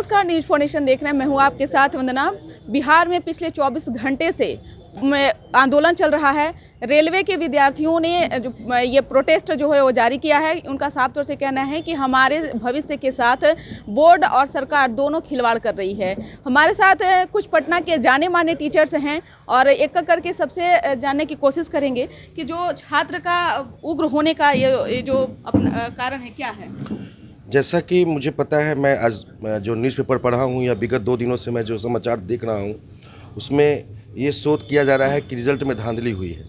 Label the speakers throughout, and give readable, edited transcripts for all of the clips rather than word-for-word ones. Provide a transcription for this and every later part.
Speaker 1: नमस्कार, news phonation देख रहे हैं। मैं हूं आपके साथ वंदना। बिहार में पिछले 24 घंटे से आंदोलन चल रहा है। रेलवे के विद्यार्थियों ने जो ये प्रोटेस्ट जो है वो जारी किया है। उनका साफ तौर से कहना है कि हमारे भविष्य के साथ बोर्ड और सरकार दोनों खिलवाड़ कर रही है। हमारे साथ कुछ पटना के जाने माने टीचर्स हैं और एक एक करके सबसे जानने की कोशिश करेंगे कि जो छात्र का उग्र होने का ये जो अपना कारण है क्या है।
Speaker 2: जैसा कि मुझे पता है, मैं आज जो न्यूज़पेपर पढ़ा हूँ या विगत 2 दिनों से मैं जो समाचार देख रहा हूँ, उसमें ये शोध किया जा रहा है कि रिज़ल्ट में धांधली हुई है।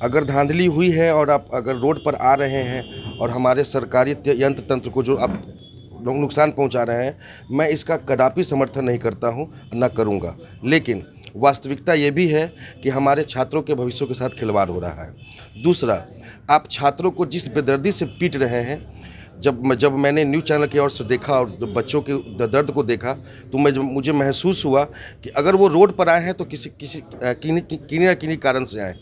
Speaker 2: अगर धांधली हुई है और आप अगर रोड पर आ रहे हैं और हमारे सरकारी यंत्र तंत्र को जो आप लोग नुकसान पहुंचा रहे हैं, मैं इसका कदापि समर्थन नहीं करता हूं, न करूंगा। लेकिन वास्तविकता ये भी है कि हमारे छात्रों के भविष्यों के साथ खिलवाड़ हो रहा है। दूसरा, आप छात्रों को जिस बेदर्दी से पीट रहे हैं, जब मैंने न्यूज़ चैनल की ओर से देखा और बच्चों के दर्द को देखा, तो मुझे महसूस हुआ कि अगर वो रोड पर आए हैं तो किन्हीं न किन्हीं कारण से आए,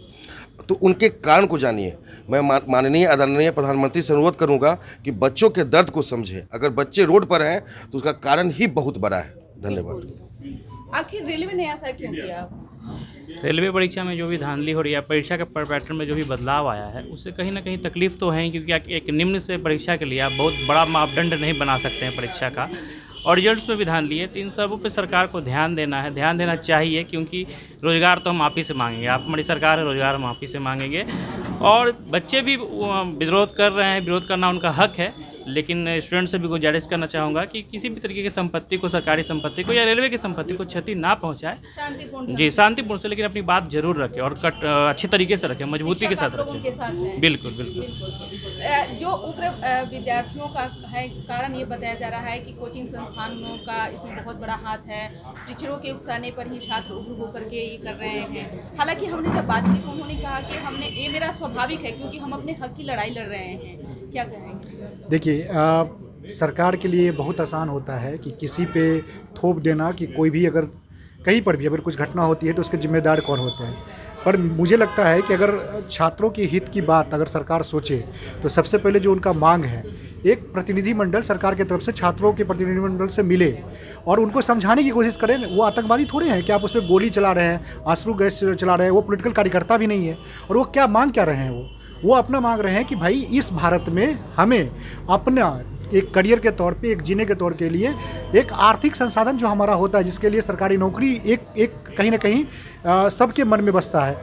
Speaker 2: तो उनके कारण को जानिए। मैं माननीय आदरणीय प्रधानमंत्री से अनुरोध करूंगा कि बच्चों के दर्द को समझें। अगर बच्चे रोड पर हैं तो उसका कारण ही बहुत बड़ा है। धन्यवाद।
Speaker 1: आखिर रेलवे ने ऐसा क्यों किया?
Speaker 3: रेलवे परीक्षा में जो भी धांधली हो रही है, परीक्षा के पैटर्न में जो भी बदलाव आया है, उससे कहीं ना कहीं तकलीफ तो है, क्योंकि एक निम्न से परीक्षा के लिए आप बहुत बड़ा मापदंड नहीं बना सकते हैं परीक्षा का। और रिजल्ट्स में भी धांधली है। तो इन सबों पे सरकार को ध्यान देना चाहिए, क्योंकि रोज़गार तो हम आप ही से मांगेंगे। आप हमारी सरकार है, रोज़गार हम आप ही से मांगेंगे। और बच्चे भी विरोध कर रहे हैं, विरोध करना उनका हक है, लेकिन स्टूडेंट से भी गुजारिश करना चाहूँगा कि किसी भी तरीके की संपत्ति को, सरकारी संपत्ति को या रेलवे की संपत्ति को क्षति ना पहुँचाए। शांतिपूर्ण से, लेकिन अपनी बात जरूर रखें और अच्छे तरीके से रखें, मजबूती के साथ रखें। बिल्कुल।
Speaker 1: जो उग्र विद्यार्थियों का है, कारण ये बताया जा रहा है कि कोचिंग संस्थानों का इसमें बहुत बड़ा हाथ है। टीचरों के उकसाने पर ही छात्र उग्र होकर के ये कर रहे हैं। हालांकि हमने जब बात की तो उन्होंने कहा कि ये मेरा स्वाभाविक है, क्योंकि हम अपने हक की लड़ाई लड़ रहे हैं। क्या कहेंगे?
Speaker 4: देखिए, सरकार के लिए बहुत आसान होता है कि किसी पे थोप देना कि कोई भी अगर कहीं पर भी अगर कुछ घटना होती है तो उसके जिम्मेदार कौन होते हैं। पर मुझे लगता है कि अगर छात्रों के हित की बात अगर सरकार सोचे तो सबसे पहले जो उनका मांग है, एक प्रतिनिधिमंडल सरकार की तरफ से छात्रों के प्रतिनिधिमंडल से मिले और उनको समझाने की कोशिश करें। वो आतंकवादी थोड़े हैं कि आप उस पर गोली चला रहे हैं, आंसू गैस चला रहे हैं। वो पॉलिटिकल कार्यकर्ता भी नहीं है। और वो क्या मांग क्या रहे हैं? वो अपना मांग रहे हैं कि भाई इस भारत में हमें अपना एक करियर के तौर पे, एक जीने के तौर के लिए एक आर्थिक संसाधन जो हमारा होता है, जिसके लिए सरकारी नौकरी एक कहीं ना कहीं सबके मन में बसता है,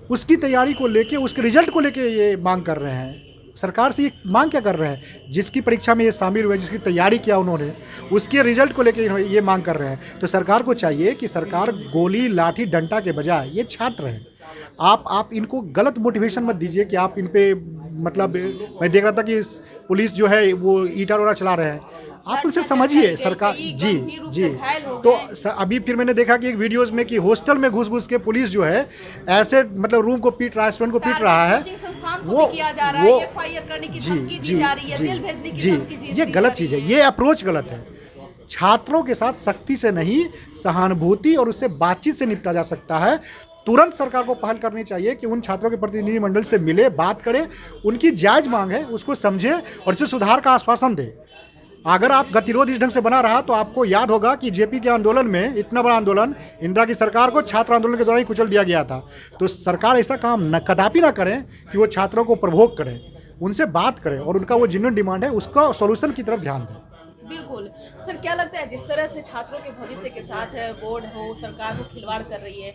Speaker 4: उसकी तैयारी को लेके, उसके रिजल्ट को लेके ये मांग कर रहे हैं। सरकार से ये मांग क्या कर रहे हैं? जिसकी परीक्षा में ये शामिल हुए, जिसकी तैयारी किया उन्होंने, उसके रिजल्ट को लेके ये मांग कर रहे हैं। तो सरकार को चाहिए कि सरकार गोली लाठी डंडा के बजाय, ये छात्र हैं, आप इनको गलत मोटिवेशन मत दीजिए कि आप इन पे, मतलब मैं देख रहा था कि पुलिस जो है वो ईटा रोड़ा चला रहे हैं। आप उनसे समझिए सरकार। जी। तो अभी फिर मैंने देखा कि एक वीडियोस में कि हॉस्टल में घुस के पुलिस जो है ऐसे मतलब रूम को पीट रहा है, स्टूडेंट को पीट रहा है। ये गलत चीज़ है, ये अप्रोच गलत है। छात्रों के साथ सख्ती से नहीं, सहानुभूति और उससे बातचीत से निपटा जा सकता है। तुरंत सरकार को पहल करनी चाहिए कि उन छात्रों के प्रतिनिधिमंडल से मिले, बात करे, उनकी जायज मांग है उसको समझे और इससे सुधार का आश्वासन दे। अगर आप गतिरोध इस ढंग से बना रहा तो आपको याद होगा कि जेपी के आंदोलन में, इतना बड़ा आंदोलन, इंदिरा की सरकार को छात्र आंदोलन के दौरान ही कुचल दिया गया था। तो सरकार ऐसा काम कदापि ना करें कि वो छात्रों को प्रवोक करें, उनसे बात करें और उनका वो जेन्युइन डिमांड है उसका सॉल्यूशन की तरफ ध्यान दें।
Speaker 1: बिल्कुल सर, क्या लगता है जिस तरह से छात्रों के भविष्य के साथ बोर्ड हो, सरकार हो खिलवाड़ कर रही है,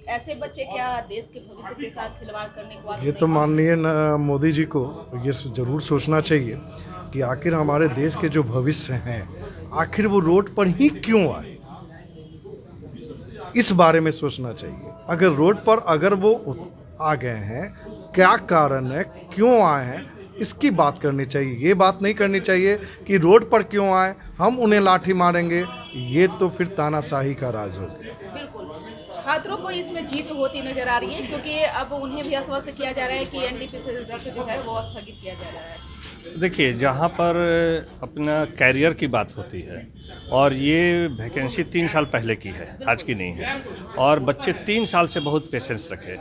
Speaker 1: ऐसे बच्चे क्या देश के भविष्य के साथ खिलवाड़ करने को?
Speaker 5: ये तो माननीय मोदी जी को ये जरूर सोचना चाहिए कि आखिर हमारे देश के जो भविष्य हैं, आखिर वो रोड पर ही क्यों आए, इस बारे में सोचना चाहिए। अगर रोड पर अगर वो आ गए हैं, क्या कारण है, क्यों आए हैं, इसकी बात करनी चाहिए। ये बात नहीं करनी चाहिए कि रोड पर क्यों आए, हम उन्हें लाठी मारेंगे। ये तो फिर तानाशाही का राज हो गया।
Speaker 1: बिल्कुल, छात्रों को इसमें जीत होती नजर आ रही है, क्योंकि अब उन्हें भी आश्वस्त किया जा रहा है कि एनटीपीसी रिजल्ट जो है वो स्थगित किया जा रहा है।
Speaker 6: देखिए, जहाँ पर अपना कैरियर की बात होती है, और ये वैकेंसी 3 साल पहले की है, आज की नहीं है, और बच्चे 3 साल से बहुत पेशेंस रखे,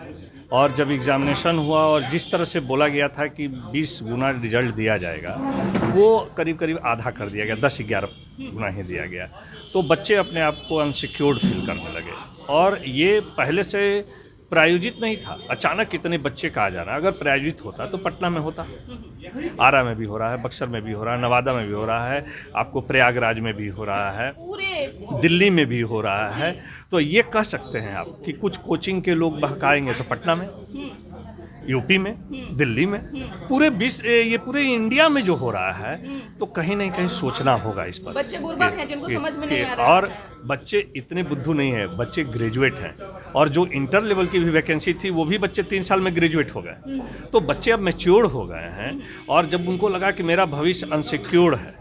Speaker 6: और जब एग्जामिनेशन हुआ और जिस तरह से बोला गया था कि 20 गुना रिजल्ट दिया जाएगा, वो करीब करीब आधा कर दिया गया, 10-11 नहीं दिया गया, तो बच्चे अपने आप को अनसिक्योर्ड फील करने लगे। और ये पहले से प्रायोजित नहीं था, अचानक इतने बच्चे का आ जाना। अगर प्रायोजित होता तो पटना में होता, आरा में भी हो रहा है, बक्सर में भी हो रहा है, नवादा में भी हो रहा है, आपको प्रयागराज में भी हो रहा है, दिल्ली में भी हो रहा है। तो ये कह सकते हैं आप कि कुछ कोचिंग के लोग बहकाएंगे तो पटना में, यूपी में, दिल्ली में, ये पूरे इंडिया में जो हो रहा है, तो कहीं ना कहीं सोचना होगा इस पर।
Speaker 1: बच्चे बुर्बक हैं जिनको समझ में नहीं आ रहा है।
Speaker 6: और बच्चे इतने बुद्धू नहीं है, बच्चे ग्रेजुएट हैं, और जो इंटर लेवल की भी वैकेंसी थी वो भी बच्चे 3 साल में ग्रेजुएट हो गए। तो बच्चे अब मैच्योर हो गए हैं, और जब उनको लगा कि मेरा भविष्य अनसिक्योर्ड है,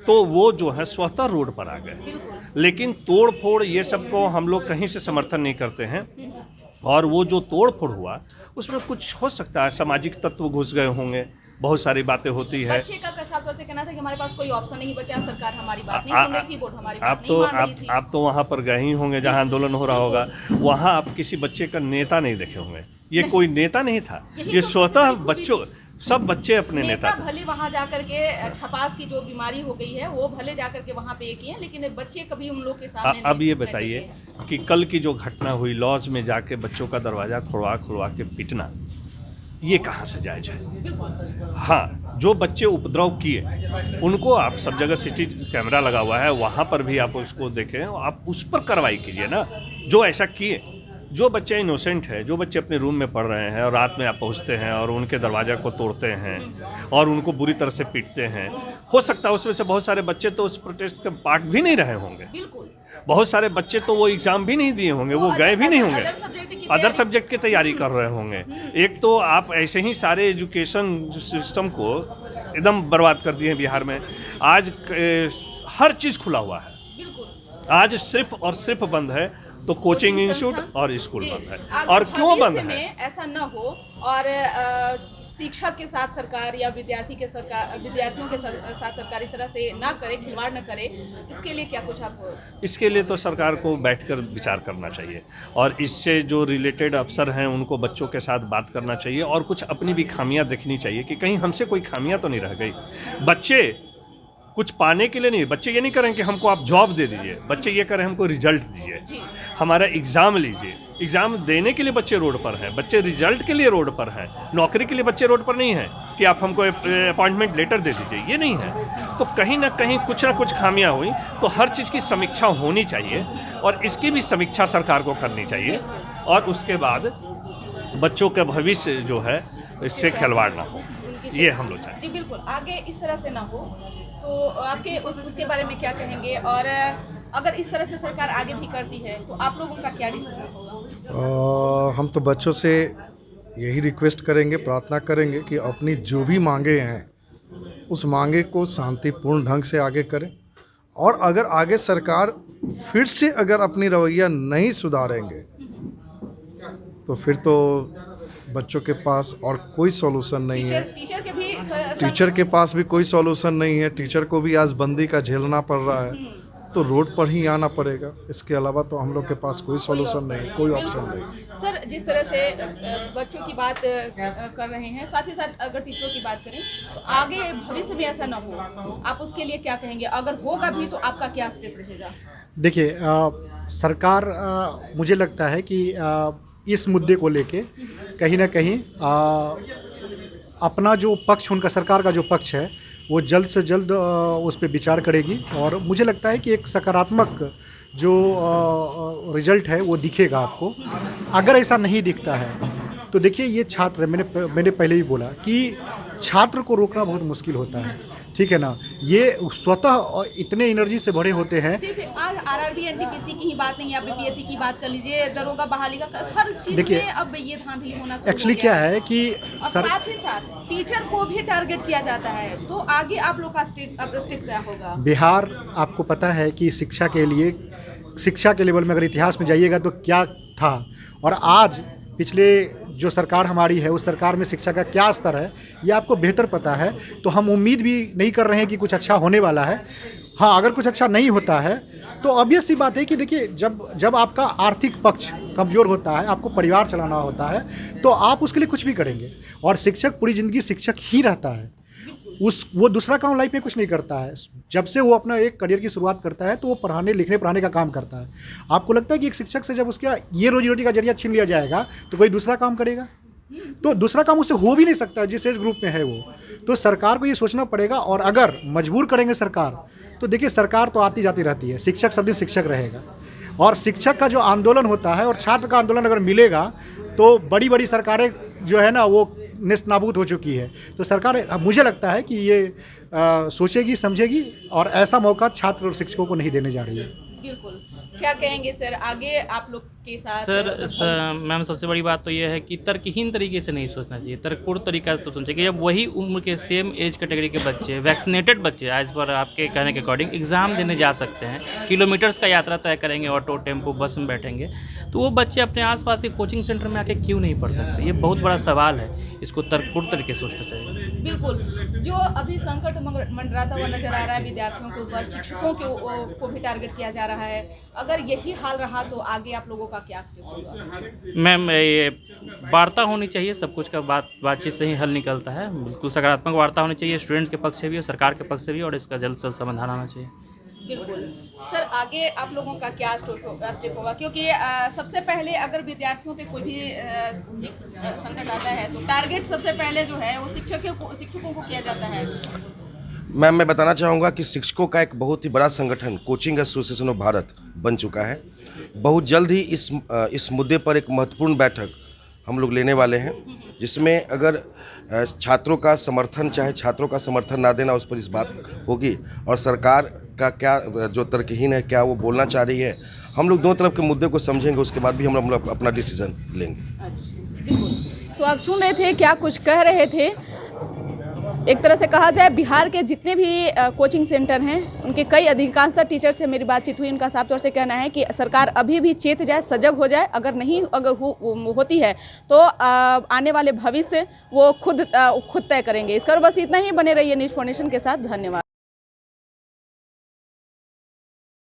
Speaker 6: तो वो जो है स्वतः रोड पर आ गए। लेकिन तोड़ फोड़ ये सब को हम लोग कहीं से समर्थन नहीं करते हैं, और वो जो तोड़ फोड़ हुआ उसमें कुछ हो सकता है सामाजिक तत्व घुस गए होंगे, बहुत सारी बातें होती है।
Speaker 1: बच्चे का साफ तौर से कहना था कि हमारे पास कोई ऑप्शन नहीं बचा, सरकार हमारी बात नहीं सुन रही थी, बोर्ड हमारी बात नहीं मान रही थी।
Speaker 6: आप तो वहाँ पर गए ही होंगे जहाँ आंदोलन हो रहा होगा, वहाँ आप किसी बच्चे का नेता नहीं देखे होंगे। ये कोई नेता नहीं था, ये स्वतः बच्चों, सब बच्चे अपने नेता थे।
Speaker 1: भले वहाँ जाकर के छपास की जो बीमारी हो गई है वो भले जाकर के वहाँ पे किए, लेकिन बच्चे कभी उन लोग के सामने
Speaker 6: अब ये बताइए कि कल की जो घटना हुई, लॉज में जाके बच्चों का दरवाज़ा खुलवा के पीटना, ये कहाँ से जायज है? हाँ, जो बच्चे उपद्रव किए उनको आप सब जगह सीसी कैमरा लगा हुआ है, वहाँ पर भी आप उसको देखें, आप उस पर कार्रवाई कीजिए ना, जो ऐसा किए। जो बच्चे इनोसेंट है, जो बच्चे अपने रूम में पढ़ रहे हैं और रात में आप पहुंचते हैं और उनके दरवाज़ा को तोड़ते हैं और उनको बुरी तरह से पीटते हैं, हो सकता है उसमें से बहुत सारे बच्चे तो उस प्रोटेस्ट के पार्ट भी नहीं रहे होंगे, बहुत सारे बच्चे तो वो एग्ज़ाम भी नहीं दिए होंगे, वो गए भी नहीं होंगे, अदर सब्जेक्ट की तैयारी कर रहे होंगे। एक तो आप ऐसे ही सारे एजुकेशन सिस्टम को एकदम बर्बाद कर दिए हैं बिहार में। आज हर चीज़ खुला हुआ है, आज सिर्फ और सिर्फ बंद है तो कोचिंग इंस्टीट्यूट और स्कूल बंद है। और क्यों बंद है?
Speaker 1: ऐसा न हो और शिक्षक के साथ सरकार या विद्यार्थियों के साथ सरकार इस तरह से ना करे, खिलवाड़ न करे, इसके लिए क्या कुछ आपको?
Speaker 6: इसके लिए तो सरकार को बैठकर विचार करना चाहिए, और इससे जो रिलेटेड अफसर हैं उनको बच्चों के साथ बात करना चाहिए, और कुछ अपनी भी खामियां देखनी चाहिए कि कहीं हमसे कोई खामियां तो नहीं रह गई। बच्चे कुछ पाने के लिए नहीं, बच्चे ये नहीं करें कि हमको आप जॉब दे दीजिए, बच्चे ये करें हमको रिजल्ट दीजिए, हमारा एग्ज़ाम लीजिए। एग्ज़ाम देने के लिए बच्चे रोड पर हैं, बच्चे रिजल्ट के लिए रोड पर हैं, नौकरी के लिए बच्चे रोड पर नहीं हैं कि आप हमको अपॉइंटमेंट लेटर दे दीजिए, ये नहीं है। तो कहीं ना कहीं कुछ ना कुछ खामियां हुई, तो हर चीज़ की समीक्षा होनी चाहिए, और इसकी भी समीक्षा सरकार को करनी चाहिए, और उसके बाद बच्चों का भविष्य जो है इससे खिलवाड़ ना हो, ये हम लोग चाहें।
Speaker 1: जी बिल्कुल, आगे इस तरह से ना हो, तो आपके उसके बारे में क्या कहेंगे? और अगर इस तरह से सरकार आगे भी करती है तो आप लोगों का क्या डिसीजन होगा?
Speaker 5: हम तो बच्चों से यही रिक्वेस्ट करेंगे, प्रार्थना करेंगे कि अपनी जो भी मांगे हैं उस मांगे को शांतिपूर्ण ढंग से आगे करें, और अगर आगे सरकार फिर से अगर अपनी रवैया नहीं सुधारेंगे तो फिर तो बच्चों के पास और कोई सॉल्यूशन नहीं है। टीचर के पास भी कोई सॉल्यूशन नहीं है, टीचर को भी आज बंदी का झेलना पड़ रहा है, तो रोड पर ही आना पड़ेगा। इसके अलावा तो हम लोग के पास कोई सॉल्यूशन नहीं, कोई ऑप्शन नहीं।
Speaker 1: सर, जिस तरह से बच्चों की बात कर रहे हैं, साथ ही साथ अगर टीचरों की बात करें तो आगे भविष्य में ऐसा ना हो, आप उसके लिए क्या कहेंगे? अगर होगा भी तो आपका क्या स्टेप रहेगा?
Speaker 4: देखिए, सरकार मुझे लगता है कि इस मुद्दे को लेके कहीं ना कहीं अपना जो पक्ष, उनका सरकार का जो पक्ष है वो जल्द से जल्द उस पर विचार करेगी, और मुझे लगता है कि एक सकारात्मक जो रिजल्ट है वो दिखेगा आपको। अगर ऐसा नहीं दिखता है तो देखिए, ये छात्र, मैंने पहले भी बोला कि छात्र को रोकना बहुत मुश्किल होता है, ठीक है ना। ये स्वतः इतने एनर्जी से भरे होते हैं।
Speaker 1: सिर्फ आरआरबी एनटीपीसी की ही बात नहीं, आप बीपीएससी की बात कर लीजिए, दरोगा बहाली का हर चीज में अब ये धांधली होना शुरू
Speaker 4: एक्चुअली क्या है कि
Speaker 1: साथ ही साथ टीचर को भी टारगेट किया जाता है, तो आगे आप लोग का स्टेप क्या होगा?
Speaker 4: बिहार, आपको पता है कि शिक्षा के लेवल में अगर इतिहास में जाइएगा तो क्या था, और आज पिछले जो सरकार हमारी है उस सरकार में शिक्षा का क्या स्तर है ये आपको बेहतर पता है। तो हम उम्मीद भी नहीं कर रहे हैं कि कुछ अच्छा होने वाला है। हाँ, अगर कुछ अच्छा नहीं होता है तो ऑब्वियस सी बात है कि देखिए, जब आपका आर्थिक पक्ष कमज़ोर होता है, आपको परिवार चलाना होता है, तो आप उसके लिए कुछ भी करेंगे, और शिक्षक पूरी ज़िंदगी शिक्षक ही रहता है। वो दूसरा काम लाइफ में कुछ नहीं करता है। जब से वो अपना एक करियर की शुरुआत करता है तो वो पढ़ाने लिखने पढ़ाने का काम करता है। आपको लगता है कि एक शिक्षक से जब उसका ये रोजी रोटी का जरिया छीन लिया जाएगा तो कोई दूसरा काम करेगा? तो दूसरा काम उससे हो भी नहीं सकता जिस एज ग्रुप में है वो। तो सरकार को ये सोचना पड़ेगा, और अगर मजबूर करेंगे सरकार तो देखिए सरकार तो आती जाती रहती है, शिक्षक सब दिन शिक्षक रहेगा। और शिक्षक का जो आंदोलन होता है और छात्र का आंदोलन अगर मिलेगा तो बड़ी बड़ी सरकारें जो है ना वो नेस्तनाबूद हो चुकी है। तो सरकार, मुझे लगता है कि ये सोचेगी समझेगी और ऐसा मौका छात्र और शिक्षकों को नहीं देने जा रही है।
Speaker 1: बिल्कुल। क्या कहेंगे सर, आगे आप लोग के साथ?
Speaker 3: सर मैम, सबसे बड़ी बात तो ये है कि तर्कहीन तरीके से नहीं सोचना चाहिए, तर्कपूर्ण तरीका से सोचना चाहिए। जब वही उम्र के सेम एज कैटेगरी के बच्चे, वैक्सीनेटेड बच्चे, एज पर आपके कहने के अकॉर्डिंग एग्ज़ाम देने जा सकते हैं, किलोमीटर्स का यात्रा तय करेंगे, ऑटो टेम्पो बस में बैठेंगे, तो वो बच्चे अपने आसपास के कोचिंग सेंटर में आके क्यों नहीं पढ़ सकते? ये बहुत बड़ा सवाल है, इसको तर्कपूर्ण तरीके से सोचना चाहिए।
Speaker 1: बिल्कुल। जो अभी संकट मंडराता हुआ नजर आ रहा है विद्यार्थियों के ऊपर, शिक्षकों को भी टारगेट किया जा रहा है, अगर यही हाल रहा तो आगे आप लोगों का क्या स्टेप होगा?
Speaker 3: मैम, ये वार्ता होनी चाहिए, सब कुछ का बातचीत से ही हल निकलता है। बिल्कुल सकारात्मक वार्ता होनी चाहिए, स्टूडेंट्स के पक्ष से भी और सरकार के पक्ष से भी, और इसका जल्द से जल्द समाधान आना चाहिए।
Speaker 1: बिल्कुल। सर, आगे आप लोगों का क्या स्टेप होगा? क्योंकि सबसे पहले अगर विद्यार्थियों पे कोई भी संकट आता है तो टारगेट सबसे पहले जो है वो शिक्षकों को किया जाता है।
Speaker 2: मैम, मैं बताना चाहूँगा कि शिक्षकों का एक बहुत ही बड़ा संगठन कोचिंग एसोसिएशन ऑफ भारत बन चुका है। बहुत जल्द ही इस मुद्दे पर एक महत्वपूर्ण बैठक हम लोग लेने वाले हैं, जिसमें अगर छात्रों का समर्थन, चाहे छात्रों का समर्थन ना देना, उस पर इस बात होगी, और सरकार का क्या जो तर्कहीन है, क्या वो बोलना चाह रही है, हम लोग दोनों तरफ के मुद्दे को समझेंगे, उसके बाद भी हम लोग अपना डिसीजन लेंगे।
Speaker 1: अच्छा, तो आप सुन रहे थे क्या कुछ कह रहे थे। एक तरह से कहा जाए बिहार के जितने भी कोचिंग सेंटर हैं उनके कई अधिकांशतः टीचर से मेरी बातचीत हुई, उनका साफ तौर से कहना है कि सरकार अभी भी चेत जाए, सजग हो जाए। अगर नहीं होती है तो आने वाले भविष्य वो खुद तय करेंगे। इसका बस इतना ही। बने रहिए न्यूज़ फाउंडेशन के साथ। धन्यवाद।